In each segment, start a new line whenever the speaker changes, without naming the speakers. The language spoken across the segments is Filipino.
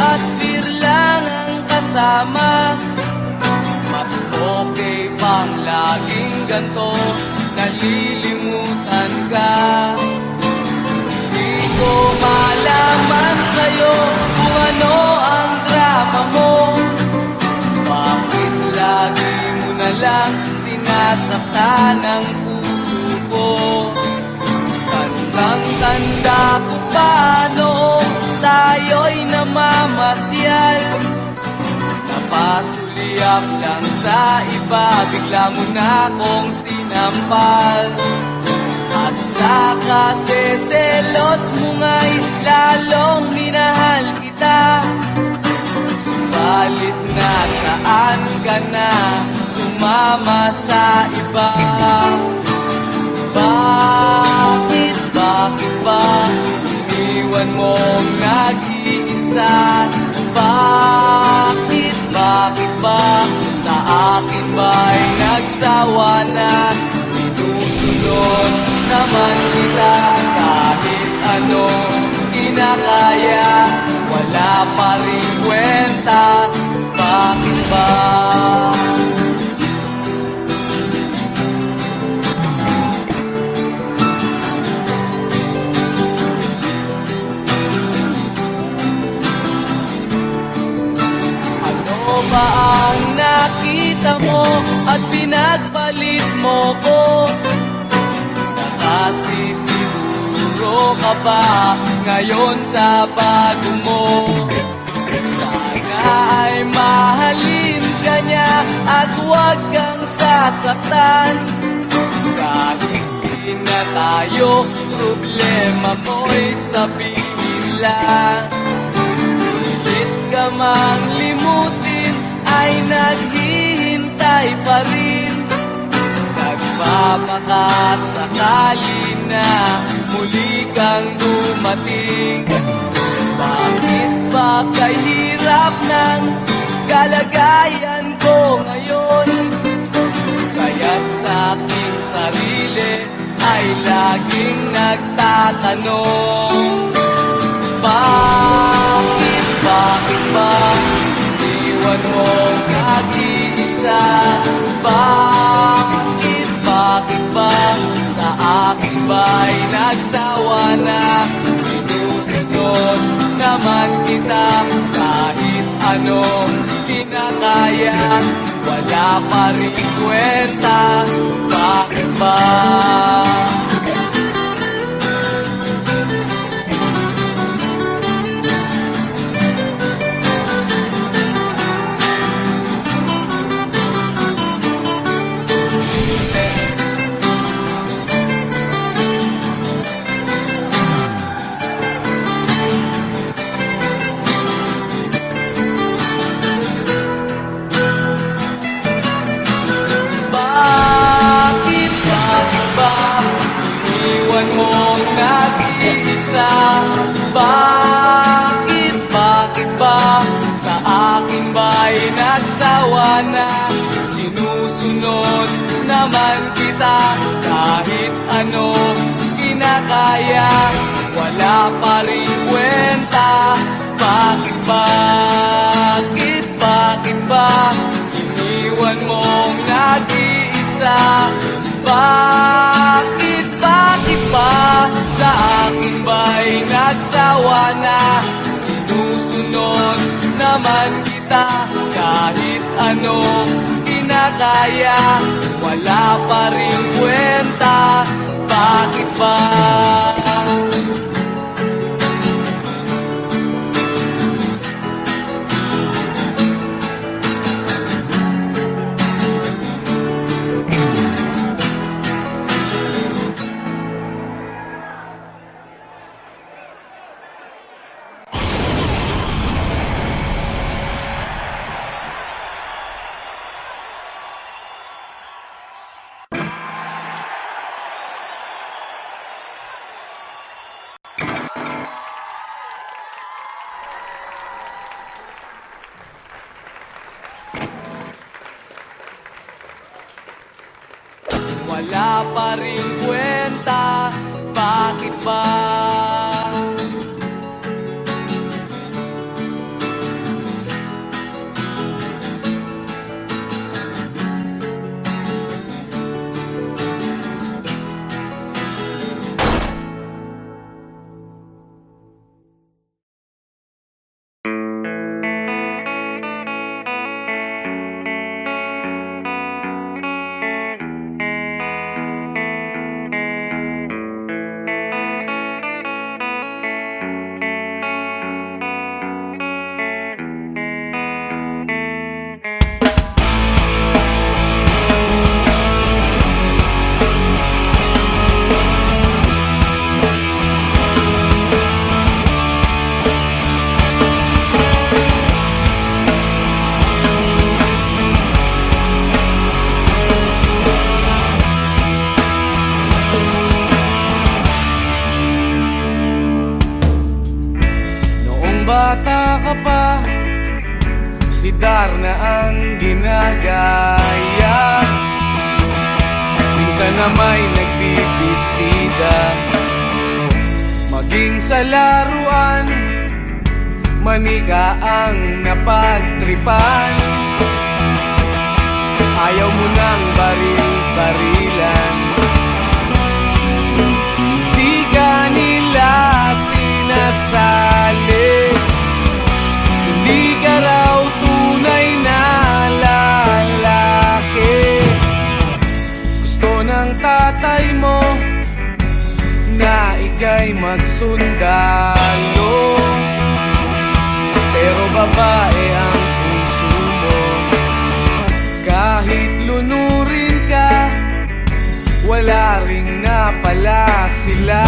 at beer lang ang kasama. Mas okay pang laging ganto, nalilimutan ka. Di ko malaman sa'yo kung ano ang drama mo. Bakit lagi mo na lang sinasaktan ang puso ko? Tandang-tanda ko pa noong tayo'y namamasyal. Napasulyap lang sa iba, bigla mo na akong sinampal. At sa kaseselos mo nga'y lalong minahal kita. Subalit nasaan ka na, sumama sa iba. Bakit ba iniwan mong nag-iisa? Bakit ba sa akin ba'y nagsawa na? Sinusunod naman kita kahit anong kinakaya, wala pa rin kwenta. Bakit ba? Ano ba ang nakita mo at pinagpalit mo ko? Nakasisiguro ka ba ngayon sa bago mo? Sana ay mahalin ka niya at huwag kang sasaktan. Kahit di na tayo, problema mo'y sabihin lang. Pilit ka mang limutin ay naghihintay pa rin. Nagpapakasakali na muli kang dumating. Bakit ba kahirap ng kalagayan ko ngayon? Kaya't sa aking sarili ay laging nagtatanong. Bakit ba iwan mong nag-iisa? Bakit ba sa akin ba'y nagsawa na? Sinusunod naman kita kahit anong kinakaya, wala pa rin kwenta. Bakit ba? Iniwan mong nag-iisa? Bakit ba sa akin ba'y nagsawa na? Sinusunod naman kita kahit ano kinakaya, wala pa rin kwenta. Bakit ba iniwan mong nag-iisa? Bakit ba sa akin ba'y nagsawa na? Sinusunod naman kita kahit anong kinakaya, wala pa rin kwenta. Bakit ba? si Darna ang ginagaya. Minsan na may nagbibistida, maging sa laruan, manika ang napagtripan. Ayaw mo nang baril-barilan, di ka nila sinasali. Hindi ka raw tunay na lalaki. Gusto ng tatay mo na ika'y magsundalo, pero babae ang puso mo. Kahit lunurin ka, wala ring napala sila.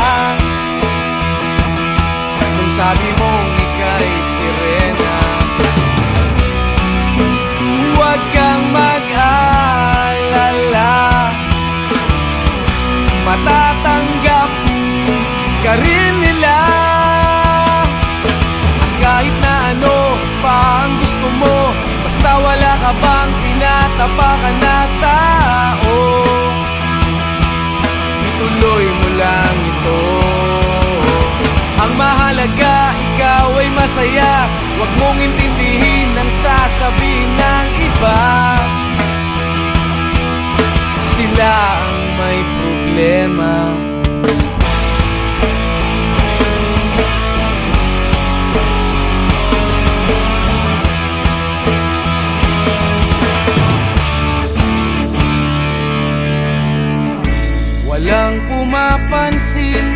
Kung sabi mong ika'y sirena, huwag kang mag-alala, matatanggap ka rin nila. At kahit na ano pa ang gusto mo, basta wala ka bang tinatapakan na tao, ituloy mo lang ito. Ang mahalaga, ikaw ay masaya. Huwag mong intindihin ang sasabihin ng iba. Sila ang may problema. Walang pumapansin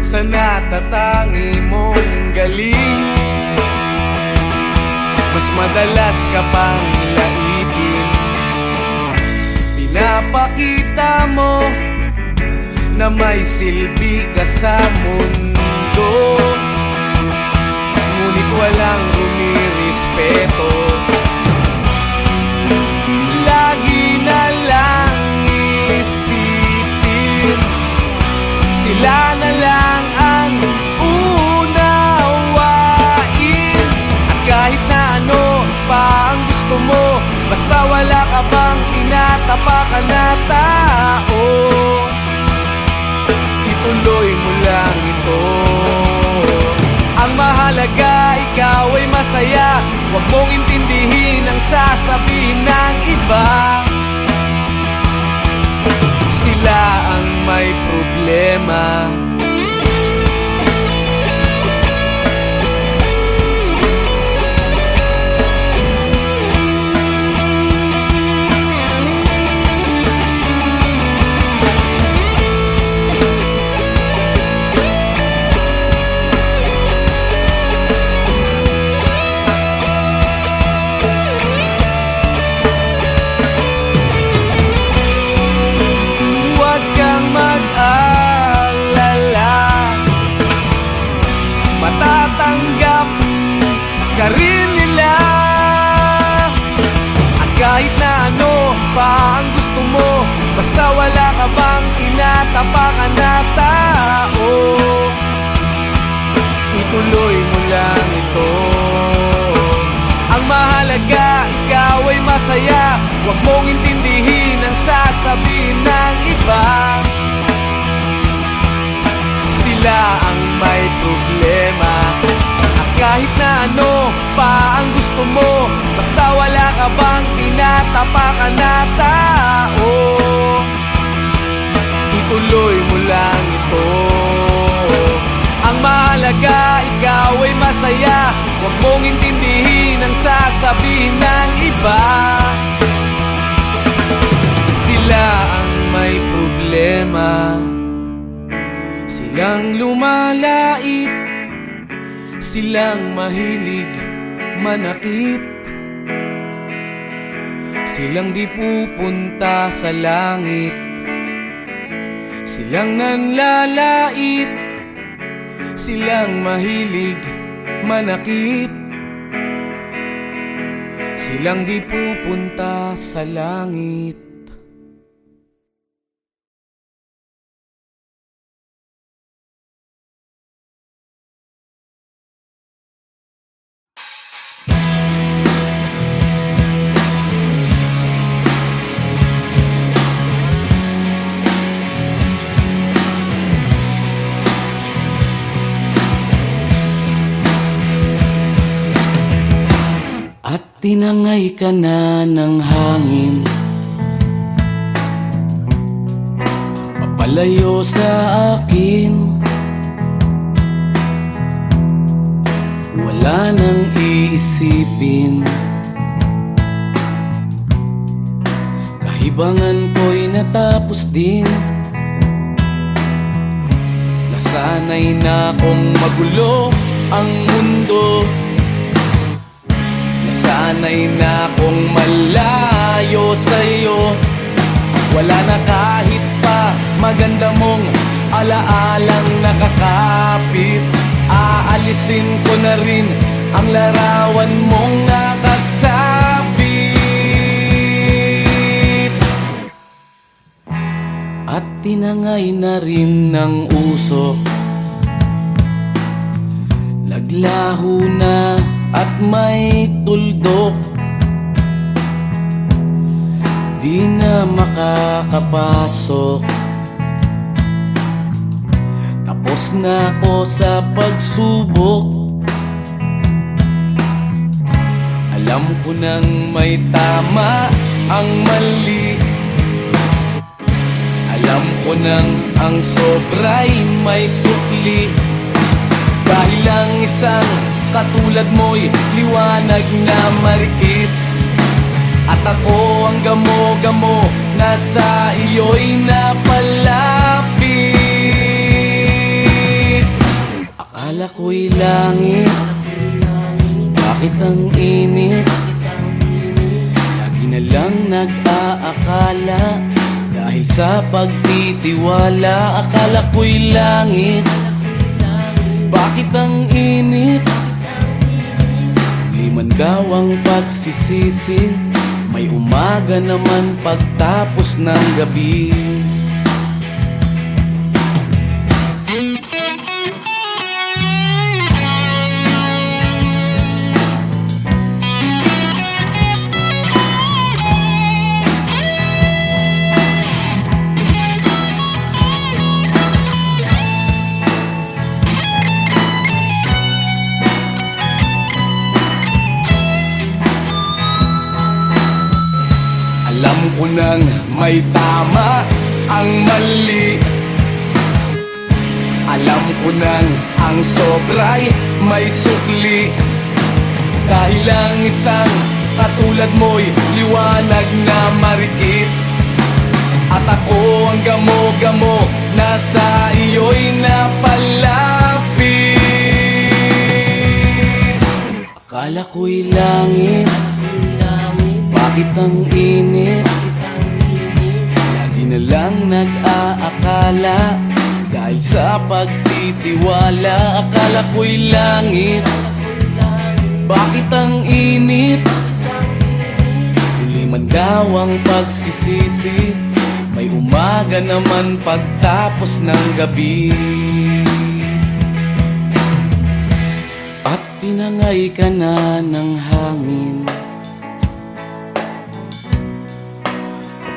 sa natatangi mong galing. Mas madalas ka pang laipin, pinapakita mo na may silbi ka sa mundo. Ngunit walang rumirespeto, lagi na lang isipin sila na lang ang unawain. At kahit na ano pa ang gusto mo, basta wala ka bang tinatapakan na tao, ituloy mo lang ito. Ang mahalaga, ikaw ay masaya. Huwag mong intindihin ang sasabihin ng iba. Sila ang may problema. Huwag kang mag-alala, matatanggap ka rin nila. At kahit na ano pa ang gusto mo, basta wala ka bang tinatapakan na tao, ituloy mo lang ito. Ang mahalaga, ikaw ay masaya. Huwag mong intindihin ang sasabihin ng iba. Sila ang may problema. At kahit na ano pa ang gusto mo, basta wala ka bang tinatapakan na tao, ituloy mo lang ito. Ang mahalaga, ikaw ay masaya. Huwag mong intindihin ang sasabihin ng iba. Sila ang may problema. Silang lumalait, silang mahilig manakit, silang di pupunta sa langit, silang nanlalait, silang mahilig manakit, silang di pupunta sa langit.
tinangay ka na ng hangin, papalayo sa akin. Wala nang iisipin, kahibangan ko'y natapos din. Nasanay na kong magulo ang mundo, nasanay na kong malayo sa'yo. Wala na kahit pa maganda mong alaalang nakakapit. Aalisin ko na rin ang larawan mong nakasabit. At tinangay na rin ng usok, naglaho na at may tuldok. Di na makakapasok, tapos na ako sa pagsubok. Alam ko nang may tama ang mali, alam ko nang ang sobra'y may sukli. Dahil lang isang katulad mo'y liwanag na marikit, at ako ang gamo-gamo na sa iyo'y napalapit. Akala ko'y langit, bakit ang init? Lagi na lang nag-aakala, dahil sa pagtitiwala. Akala ko'y langit, bakit ang init? Di man daw ang pagsisisi, may umaga naman pagtapos ng gabi. Alam ko nang may tama ang mali, alam ko nang ang sobra'y may sukli. Dahil lang isang katulad mo'y liwanag na marikit, at ako ang gamo-gamo na sa iyo'y napalapit. Akala ko'y langit, bakit ang init? Lagi na lang nag-aakala, dahil sa pagtitiwala. Akala ko'y langit, bakit ang init? Huli man daw ang pagsisisi, may umaga naman pagtapos ng gabi. At tinangay ka na ng hangin,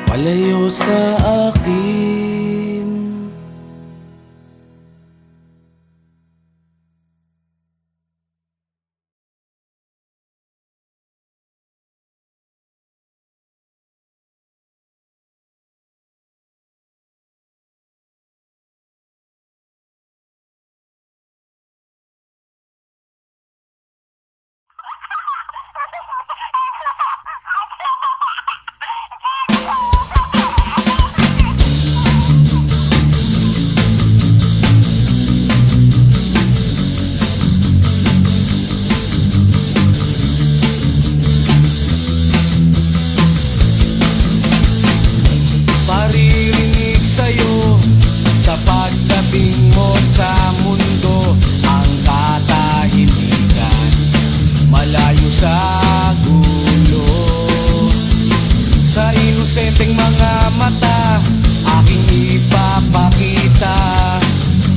palayo sa akin.
inosenteng mga mata aking ipapakita.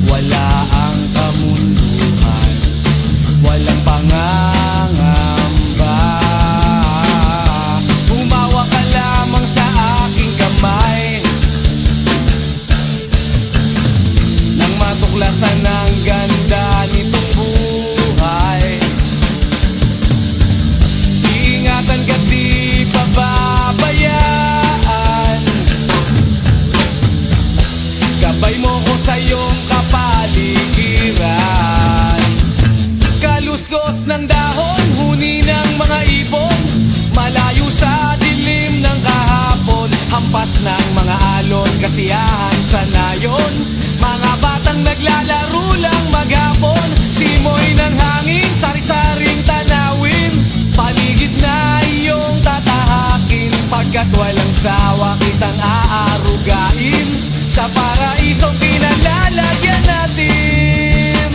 Wala ang kamunduhan, walang pangangamba. Humawa ka lamang sa aking kamay nang matuklasan ang ganda nitong buhay. huni ng mga ibon, malayo sa dilim ng kahapon, hampas ng mga alon, kasiyahan sa nayon. Mga batang naglalaro lang maghapon, simoy ng hangin, sari-saring tanawin, paligid na iyong tatahakin, pagkat walang sawa kitang aarugain, sa paraisong pinalalagyan natin.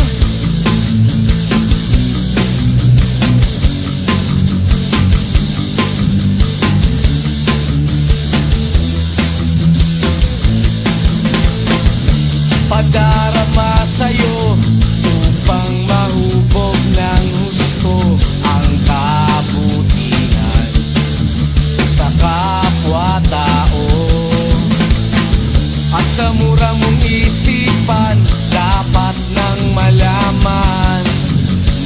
Padarama sa'yo upang mahubog ng husto ang kabutihan sa kapwa-tao. At sa mura mong isipan, dapat nang malaman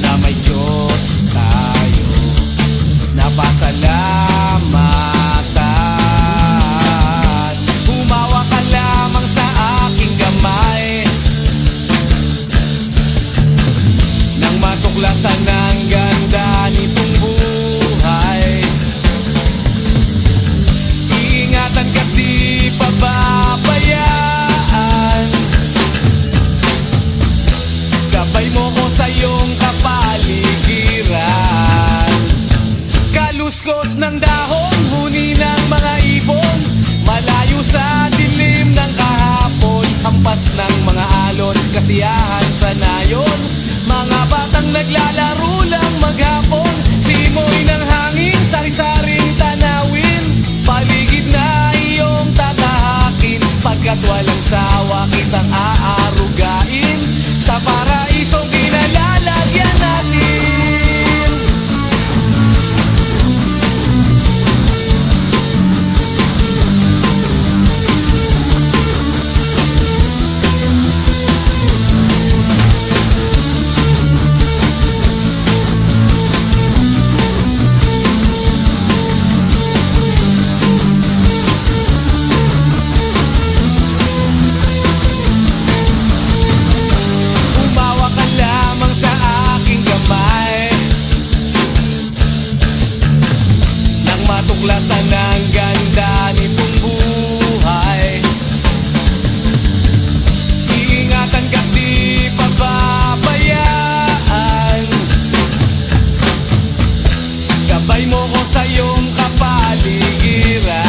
na may Diyos tayo na pasalamatan. Humawa ka lamang sa aking kamay nang matuklasan ang ganda nitong buhay. Iingatan ka't di pababayaan, gabay mo ko sa iyong kapaligiran. Kaluskos ng dahon, huni ng mga ibon, malayo sa dilim ng kahapon, hampas ng mga alon, kasiyahan sa nayon. Mga batang naglalaro lang maghapon, simoy ng hangin, sari-saring tanawin, paligid na iyong tatahakin, pagkat walang sawa kitang aarugain, sa paraisong pinalalagyan natin. Umawa ka lamang sa aking kamay nang matuklasan ang ganda nitong buhay. Iingatan ka't di pababayaan, gabay mo ko sa iyong kapaligiran.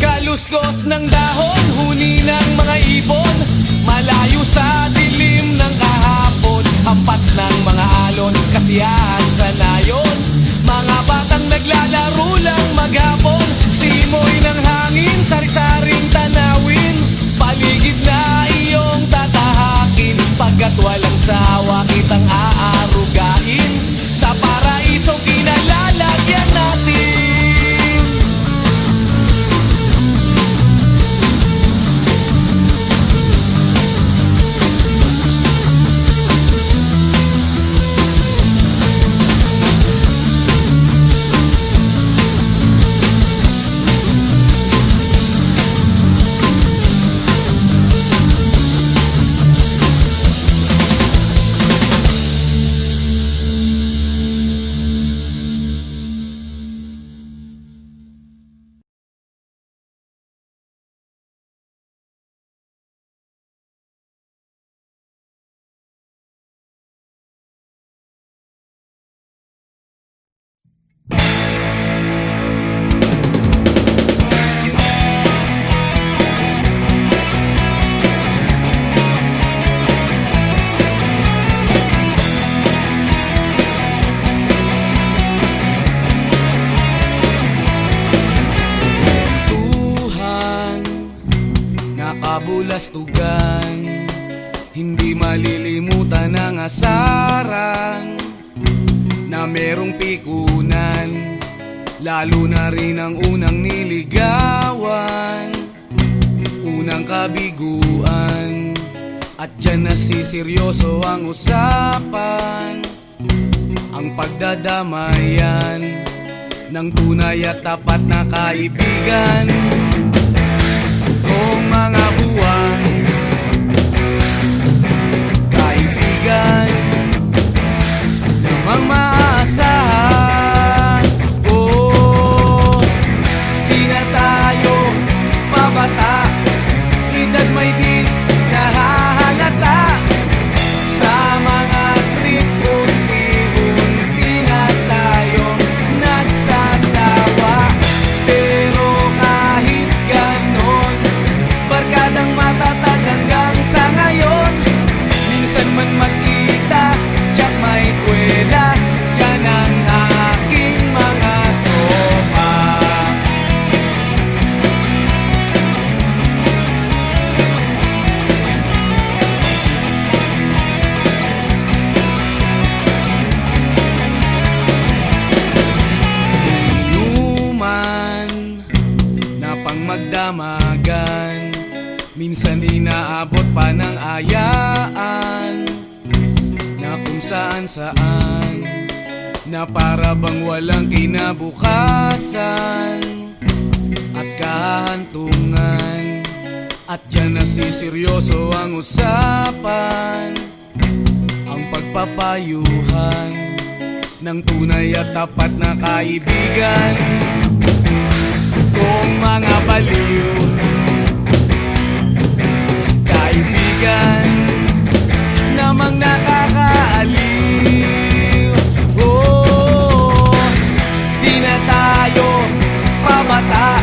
Kaluskos ng dahon, huni ng mga ibon, malayo sa dilim ng kahapon, hampas ng mga alon, kasiyahan sa nayon. Mga batang naglalaro lang maghapon, simoy ng hangin, sari-saring tanawin, paligid na iyong tatahakin, pagkat walang sawa kitang aarugain, sa paraisong pinalalagyan natin. Kabulastugan, hindi malilimutan ang asaran na merong pikunan, lalo na rin ang unang niligawan, unang kabiguan, at dyan nasiseryoso ang usapan, ang pagdadamayan ng tunay at tapat na kaibigan. Kung mga buwan, kaibigan, namang Minsan inaabot pa ng ayaan na kung saan saan, na para bang walang kinabukasan at kahantungan. At dyan nasiseryoso ang usapan, ang pagpapayuhan ng tunay at tapat na kaibigan. Kung mga baliw, kaibigan namang nakakaaliw. Oh, di na tayo pabata,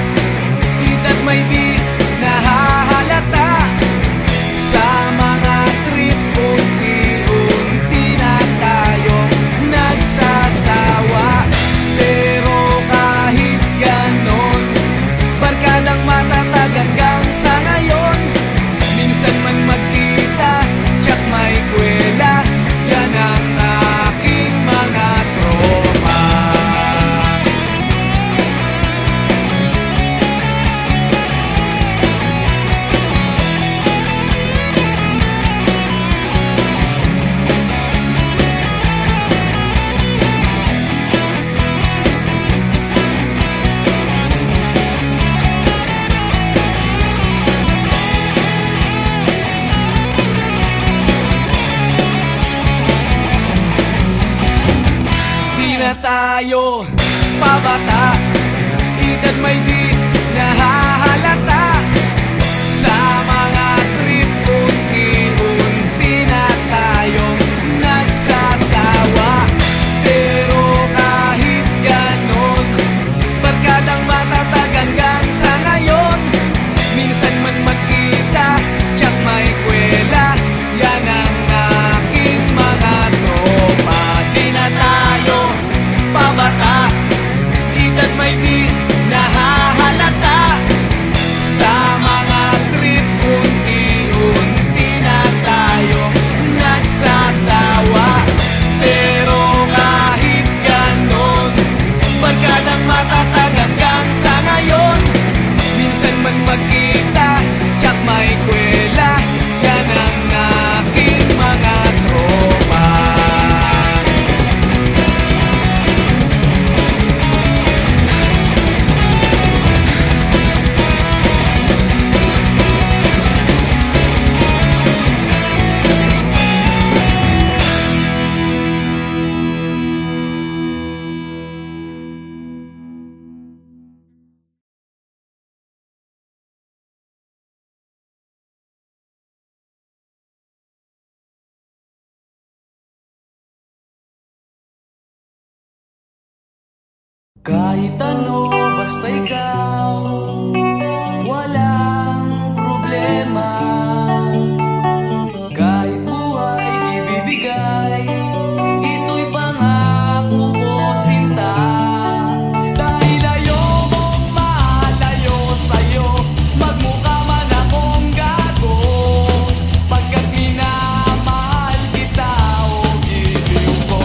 ita't may di nahahalata. Sa mga trip, unti-unti na tayong nagsasawa. Pero kahit ganon, barkadang matatag hanggang sa ngayon. Minsan man magkita, tsak may kwela, yan ang aking mga tropa. Na tayo pabata, edad may di nahahalata. Sa mga trip, unti-unti na tayong nagsasawa. Pero kahit ganon, barkadang matatag hanggang sa ngayon. Minsan man magkita, tsak may kwela, yan ang aking mga tropa. Di na tayo pabata, edad may di nahahalata. Sa mga trip, unti-unti na tayong nagsasawa. Pero kahit ganon, barkadang matatag hanggang sa ngayon. Minsan man magkita, tsak may kwela, yan ang aking mga tropa. Kahit ano, basta ikaw, walang problema. Kahit buhay ibibigay, ito'y pangako ko, sinta. Dahil ayokong malayo sa'yo, magmukha man akong gago. Pagkat minamahal kita, o giliw ko.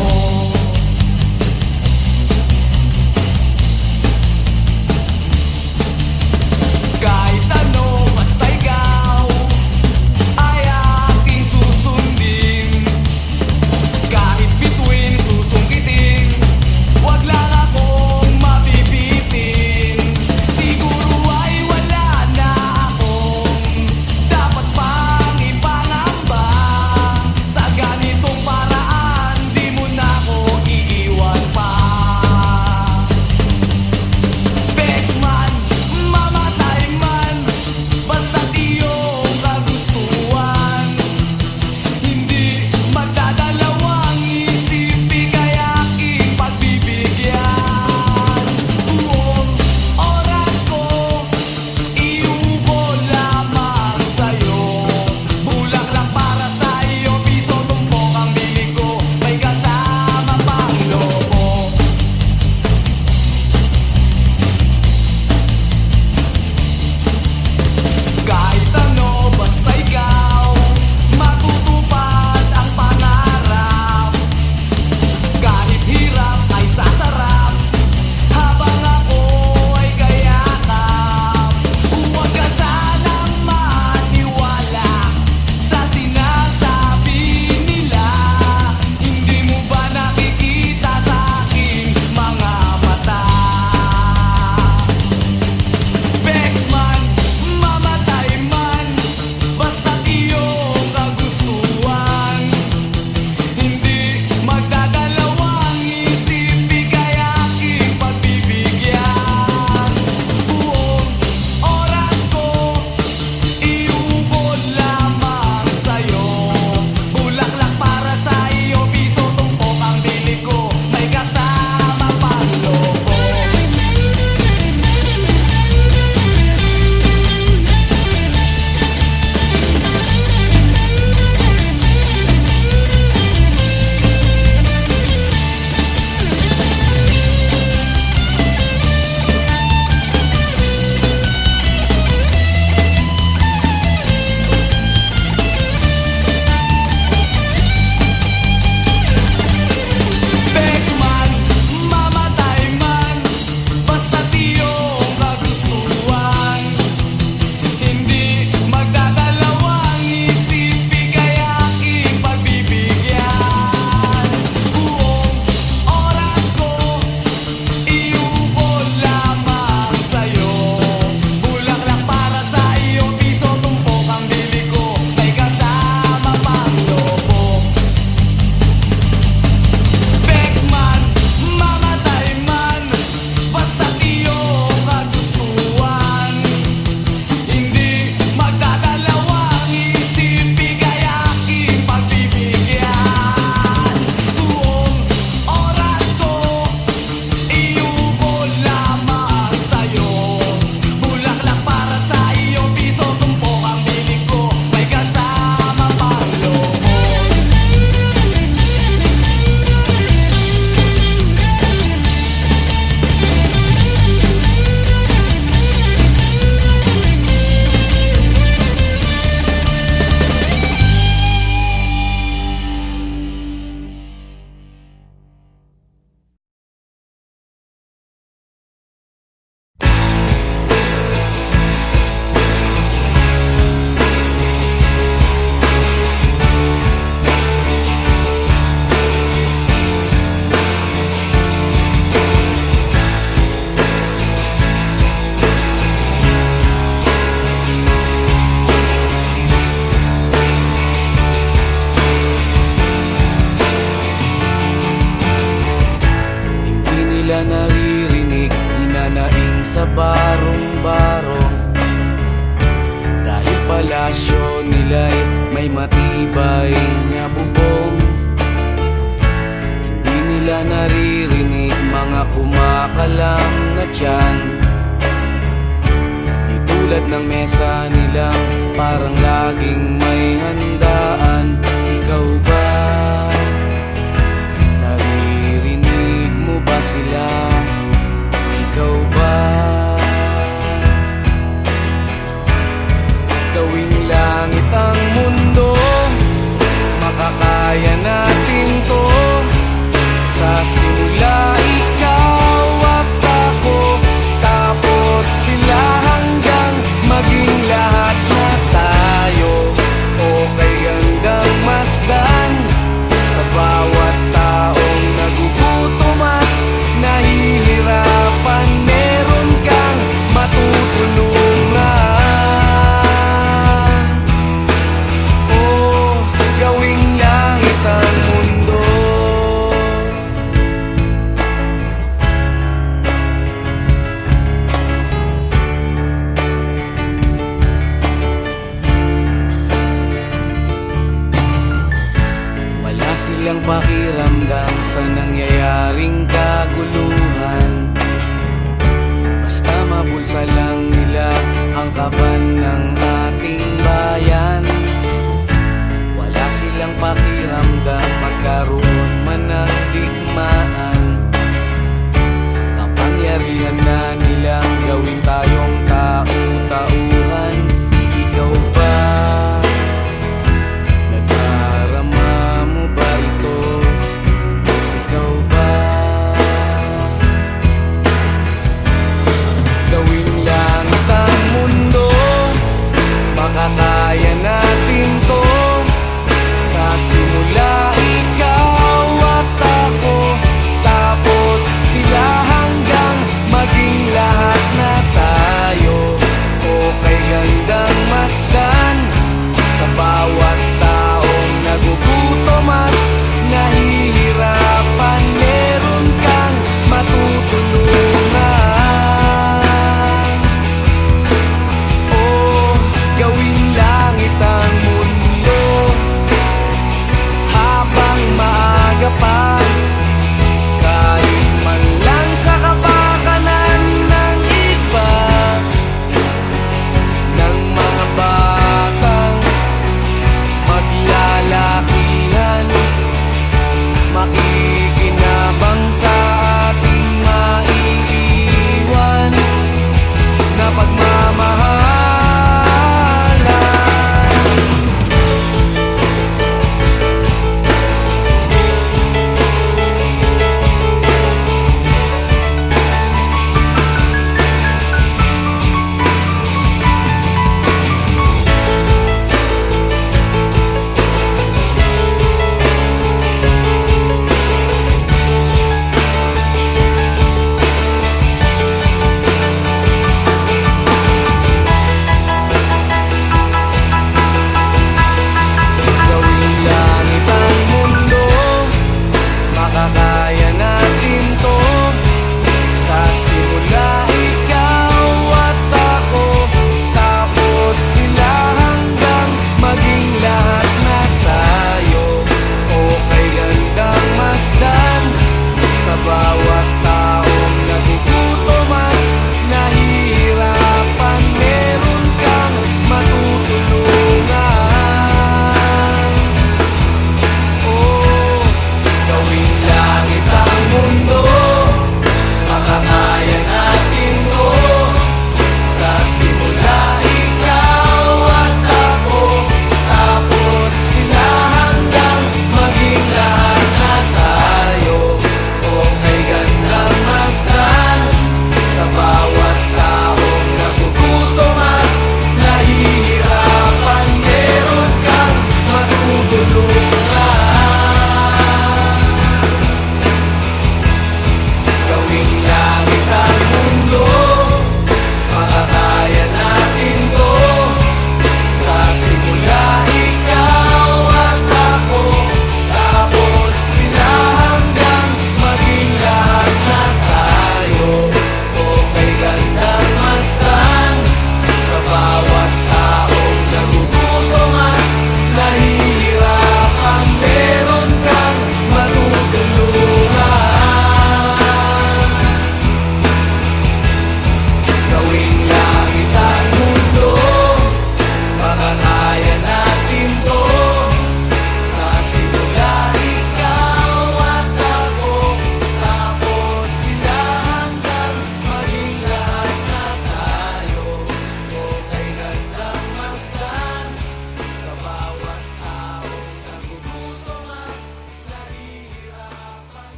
may matibay na bubong. Hindi nila naririnig mga kumakalam na tiyan. Di tulad ng mesa nilang parang laging may handaan. Ikaw ba? Naririnig mo ba sila? Ikaw ba? Gawing langit ang mundo, makakaya natin to. Sa simula ikaw at ako, tapos sila hanggang maging lahat na tayo. O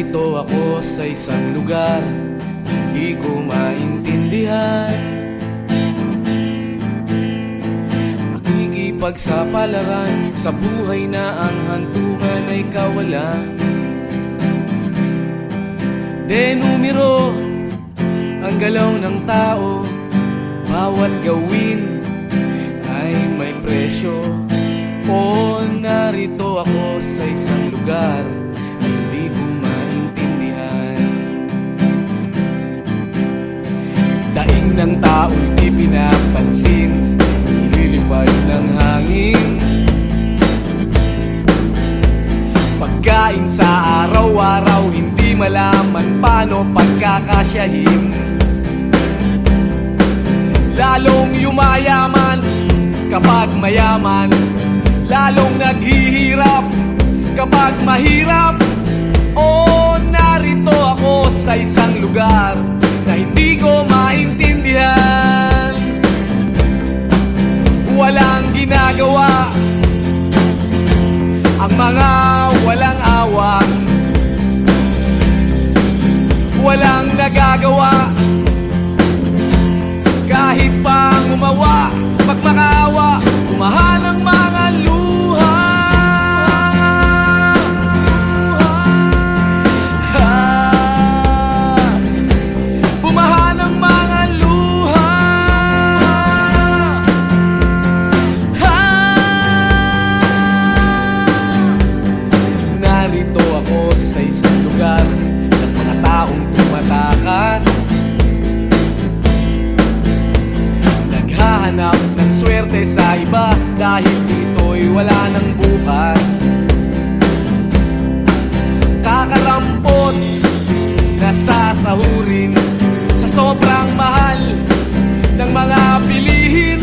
Narito ako sa isang lugar hindi ko maintindihan. Nakikipagsapalaran sa buhay na ang hantungan ay kawalan. Denumero ang galaw ng tao, bawat gawin ay may presyo. O narito ako sa isang lugar na hindi ko maintindihan. Daing ng tao'y di pinapansin, nililipad ng hangin. Pagkain sa araw-araw, hindi malaman paano pagkakasyahin. Lalong yumayaman kapag mayaman, lalong naghihirap kapag mahirap. O narito ako sa isang lugar na hindi ko maintindihan. Walang ginagawa ang mga walang awa, walang nagagawa kahit pang umawa, pagmakaawa, umahan ang mga luha. Bumahan ang mga luha. Narito ako sa isang lugar ng mga taong tumatakas, naghahanap ng swerte sa iba dahil dito'y wala ng bukas. Kakarampot na sasahurin sa sobrang mahal ng mga bilihin.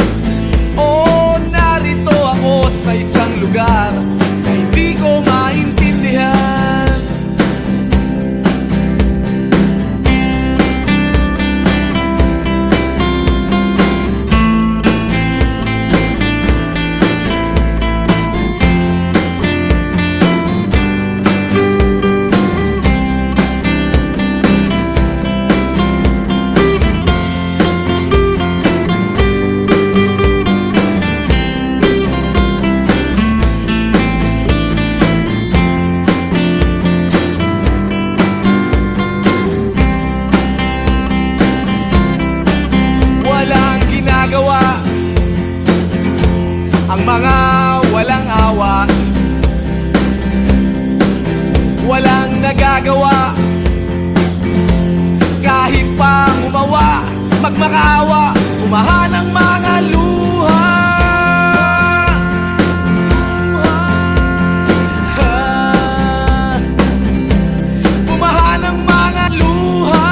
O narito ako sa isang lugar na hindi ko maintindihan. Ang mga walang awa, walang nagagawa kahit pa umawa, magmakaawa, umahan ang mga luha. Bumahan ang mga luha.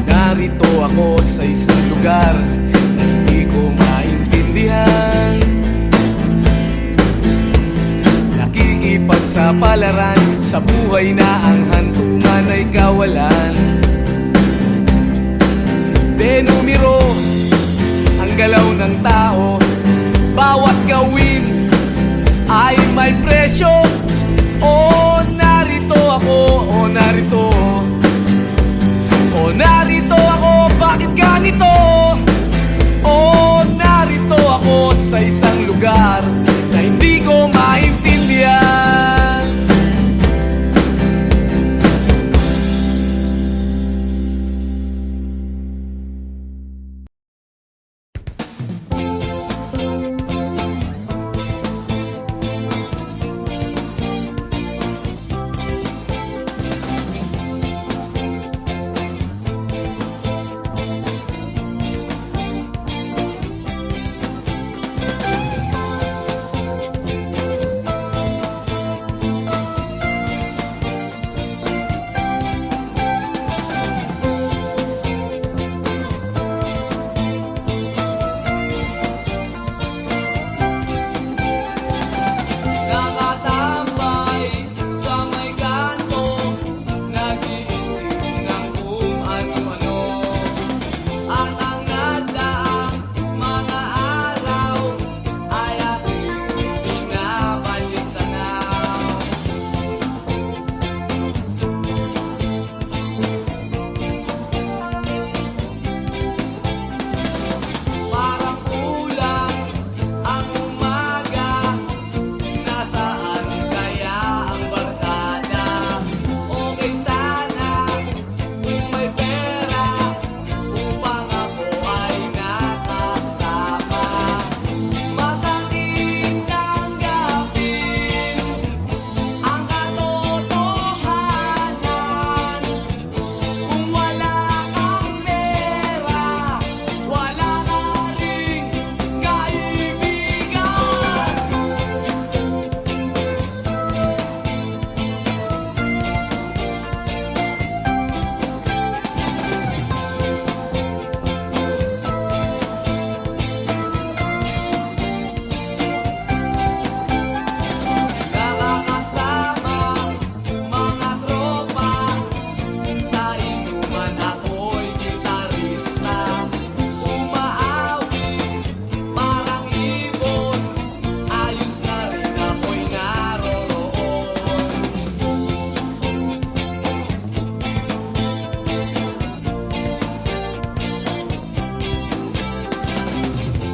Narito ako sa isang lugar na hindi ko maintindihan. Nakikipagsapalaran sa buhay na ang hantungan ay kawalan. Denumero ang galaw ng tao, bawat gawin ay may presyo. O narito ako, o narito, o narito ako, bakit ganito? O narito ako sa isang lugar na hindi ko maintindihan.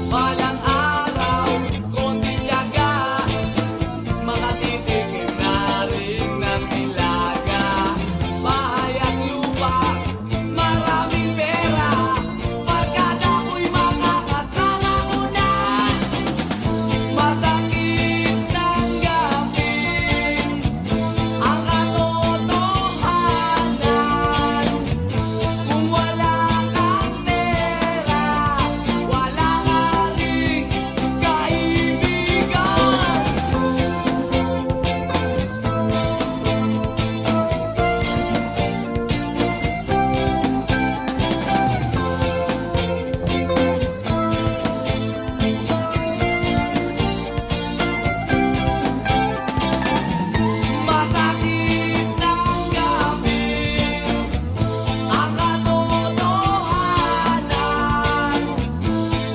Balang araw, konting tiyaga, makatitikim na rin ng nilaga. Bahay at lupa, maraming pera, barkada mo'y makakasama mo na. Masakit tanggapin ang katotohanan. Kung wala kang pera, wala ka ring kaibigan. Masakit tanggapin ang katotohanan.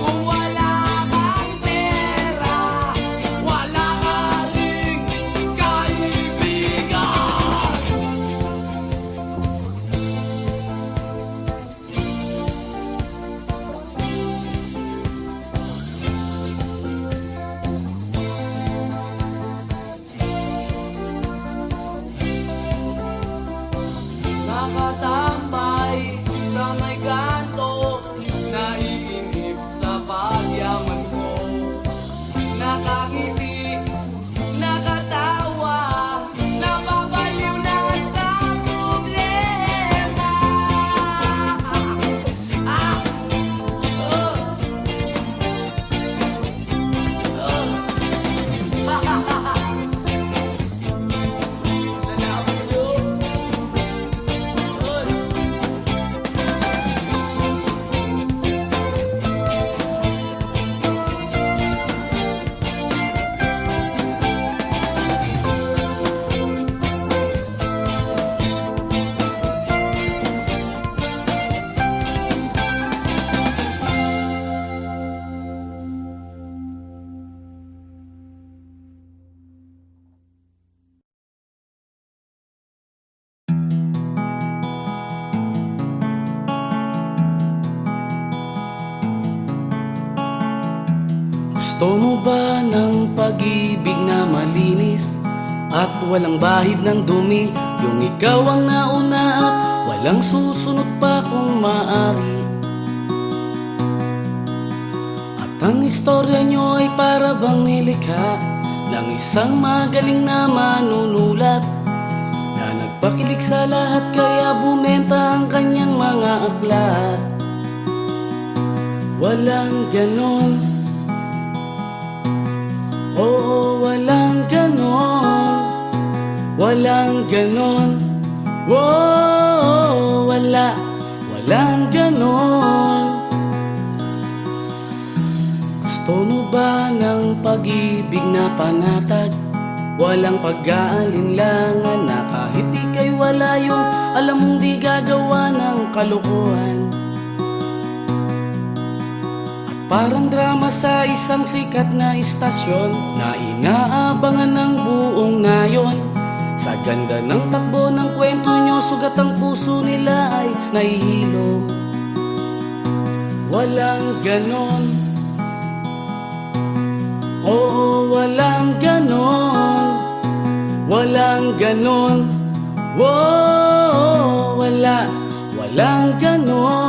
Kung wala kang pera, wala ka ring kaibigan. Nakatambay sa may kanto, naiinip sa pagyaman ko. Nakangiti, nakatawa, napapaliw na sa problema. Ah! Oh! Oh! Ha ha ha ha! Lalaban nyo! Oy!
Gusto mo ba ng pag-ibig na malinis at walang bahid ng dumi? Yung ikaw ang nauna at walang susunod pa kung maaari. At ang istorya nyo ay para bang nilikha ng isang magaling na manunulat na nagpakilig sa lahat kaya bumenta ang kanyang mga aklat. Walang ganon, oo, walang ganon, walang ganon, wow, walang ganon. Gusto mo ba ng pag-ibig na panatag? Walang pag-aalinlangan na kahit ika'y wala yung alam mong di gagawa ng kalokohan. Parang drama sa isang sikat na istasyon na inaabangan ng buong nayon. Sa ganda ng takbo ng kwento nyo, sugat ang puso nila ay nahihilom. Walang ganon, oo, walang ganon, walang ganon, wow, walang ganon.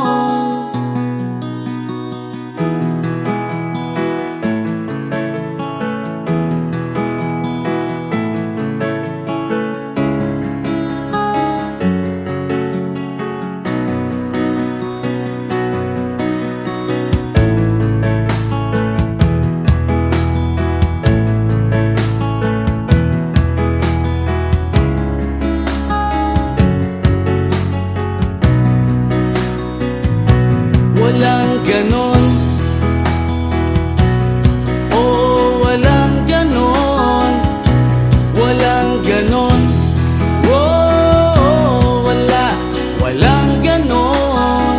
Walang ganon, oo, walang ganon, walang ganon, oh, walang ganon.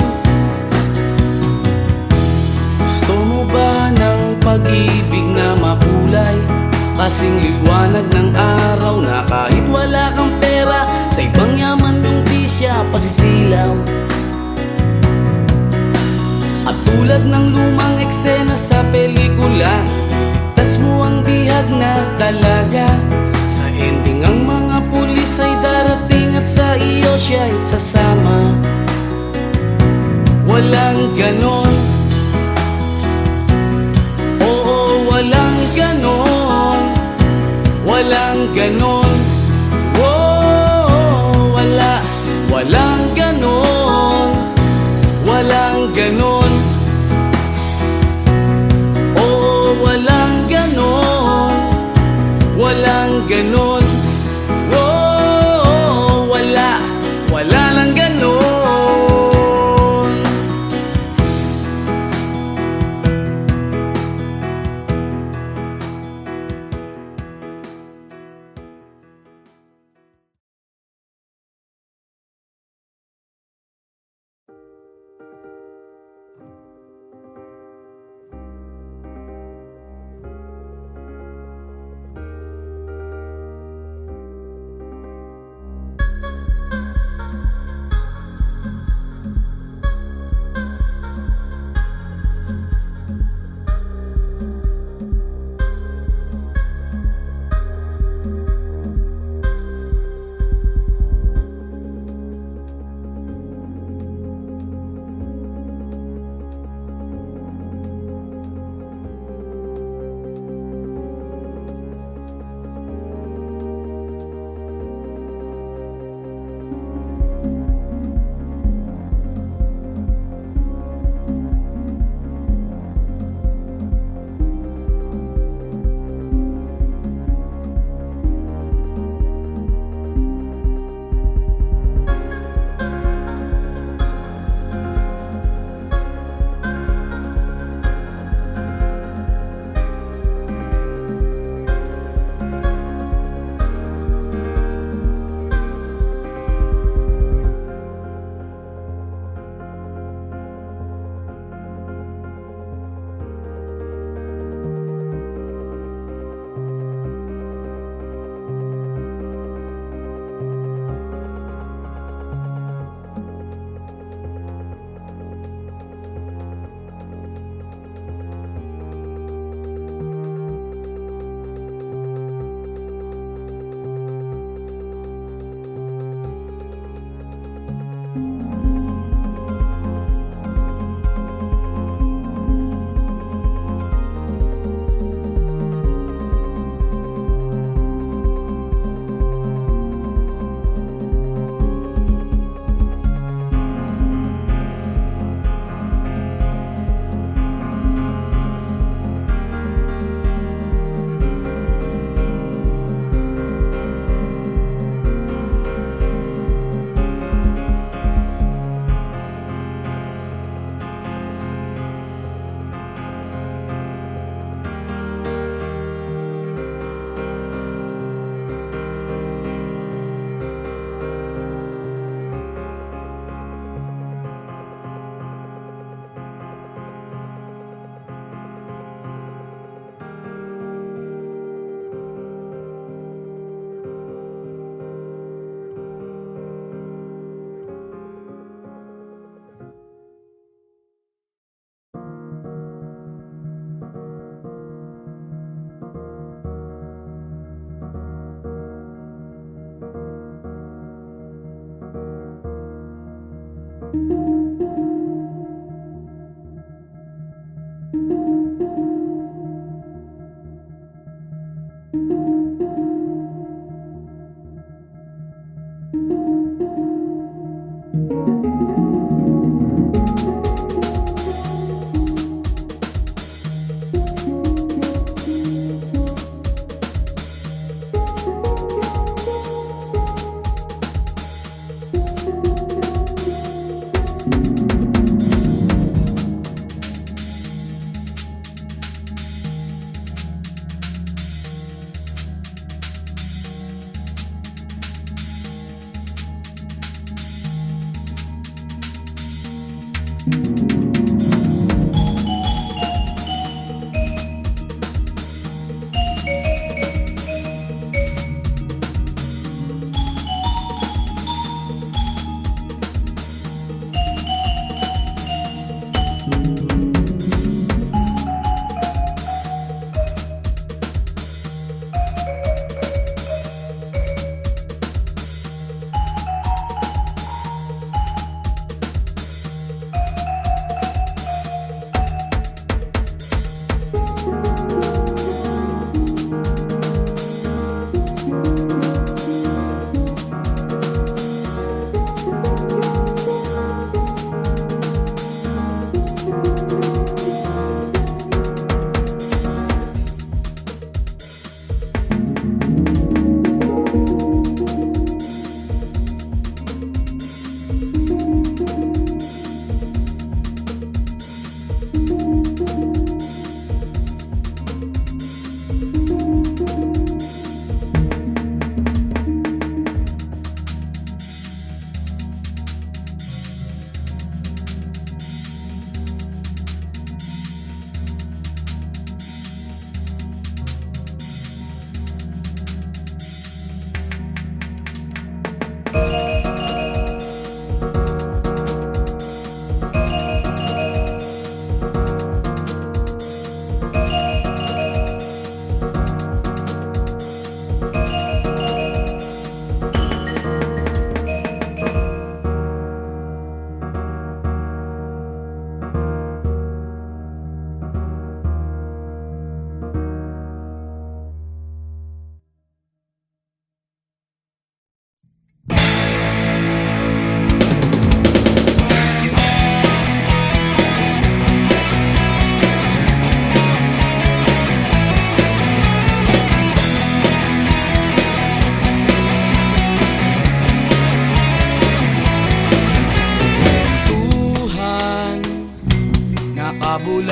Gusto mo ba ng pag-ibig na makulay? Kasing liwanag ng araw na kahit wala kang pera, sa ibang yaman yung di siya pasisilaw. At Tulad ng lumang eksena sa pelikula, tas mo ang bihag na talaga. Sa ending ang mga pulis ay darating at sa iyo siya'y sasama. Walang ganon, oo, walang ganon. Walang ganon, oh, walang ganon. Walang ganon, oo, walang ganon. Walang ganon, oh, wala lang ganon.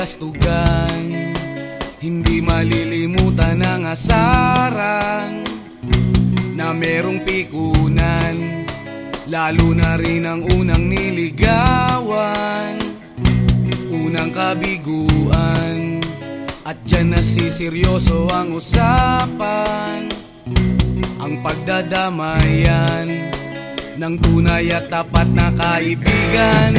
kastugan, hindi malilimutan ang asaran na merong pikunan, lalo na rin ang unang niligawan, unang kabiguan. At dyan nasiseryoso ang usapan, ang pagdadamayan ng tunay at tapat na kaibigan.